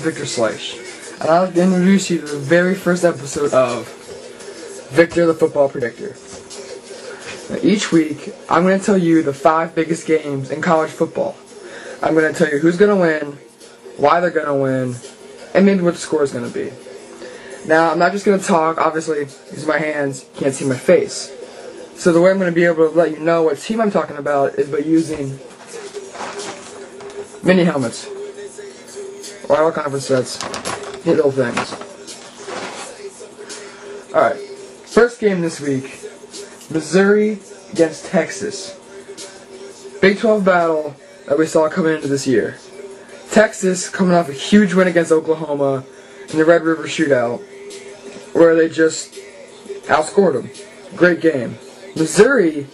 Victor Slice, and I'd like to introduce you to the very first episode of Victor the Football Predictor. Now, each week, I'm going to tell you the 5 biggest games in college football. I'm going to tell you who's going to win, why they're going to win, and maybe what the score is going to be. Now, I'm not just going to talk, obviously, using my hands, you can't see my face. So the way I'm going to be able to let you know what team I'm talking about is by using mini helmets, or all conference sets, neat little things. Alright, first game this week, Missouri against Texas. Big 12 battle that we saw coming into this year. Texas coming off a huge win against Oklahoma in the Red River Shootout, where they just outscored them. Great game. Missouri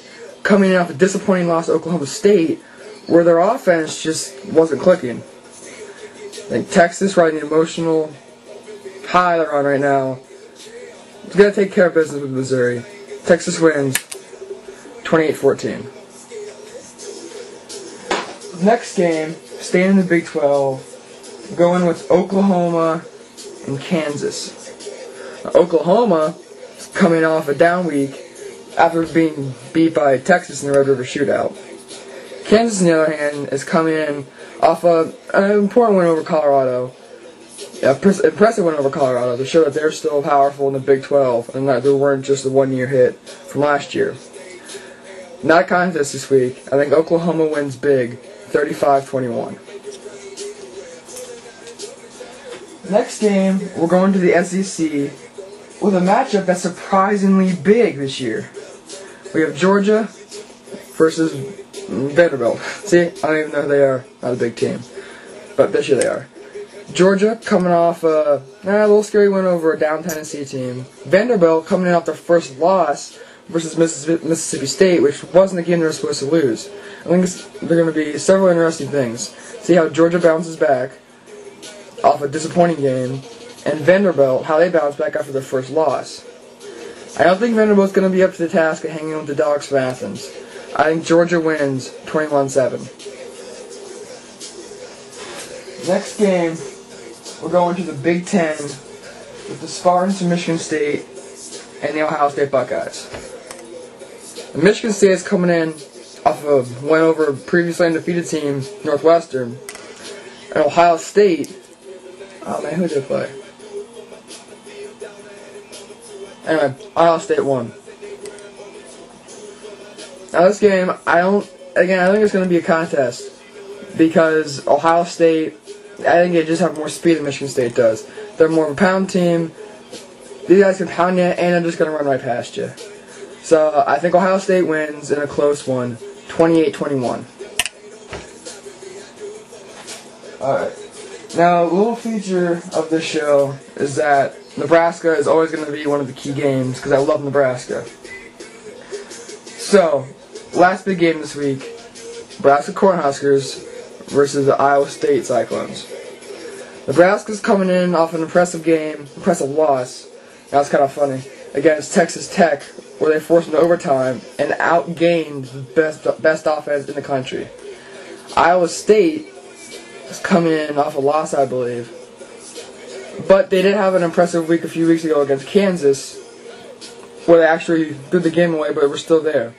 coming off a disappointing loss to Oklahoma State, where their offense just wasn't clicking. I think Texas, riding the emotional high they're on right now, is going to take care of business with Missouri. Texas wins 28-14. Next game, staying in the Big 12, going with Oklahoma and Kansas. Now, Oklahoma is coming off a down week after being beat by Texas in the Red River Shootout. Kansas, on the other hand, is coming in off an important win over Colorado. Impressive win over Colorado to show that they're still powerful in the Big 12 and that they weren't just a one-year hit from last year. Not a contest this week. I think Oklahoma wins big, 35-21. Next game, we're going to the SEC with a matchup that's surprisingly big this year. We have Georgia versus Vanderbilt. See, I don't even know who they are. Not a big team. But this year they are. Georgia coming off a little scary win over a down Tennessee team. Vanderbilt coming in off their first loss versus Mississippi State, which wasn't the game they were supposed to lose. I think there are going to be several interesting things. See how Georgia bounces back off a disappointing game, and Vanderbilt, how they bounce back after their first loss. I don't think Vanderbilt's going to be up to the task of hanging with the Dogs from Athens. I think Georgia wins 21-7. Next game, we're going to the Big Ten with the Spartans from Michigan State and the Ohio State Buckeyes. And Michigan State is coming in off of win over a previously undefeated team, Northwestern. And Ohio State, oh man, who did they play? Anyway, Ohio State won. Now this game, I think it's going to be a contest because Ohio State, I think they just have more speed than Michigan State does. They're more of a pound team. These guys can pound you, and they're just going to run right past you. So I think Ohio State wins in a close one, 28-21. Alright. Now, a little feature of this show is that Nebraska is always going to be one of the key games because I love Nebraska. So, last big game this week, Nebraska Cornhuskers versus the Iowa State Cyclones. Nebraska's coming in off an impressive loss. That was kind of funny, against Texas Tech, where they forced into overtime and outgained the best offense in the country. Iowa State is coming in off a loss, I believe. But they did have an impressive week a few weeks ago against Kansas, where they actually threw the game away, but were still there.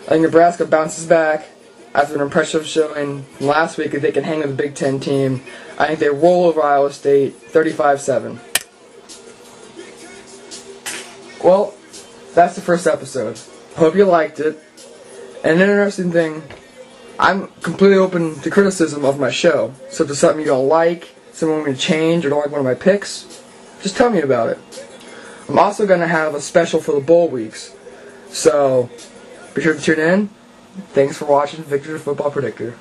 I think Nebraska bounces back after an impressive showing from last week. If they can hang with the Big Ten team, I think they roll over Iowa State 35-7. Well, that's the first episode. Hope you liked it. And an interesting thing, I'm completely open to criticism of my show. So if there's something you don't like, something you want me to change, or don't like one of my picks, just tell me about it. I'm also going to have a special for the bowl weeks. So be sure to tune in. Thanks for watching Victor the Football Predictor.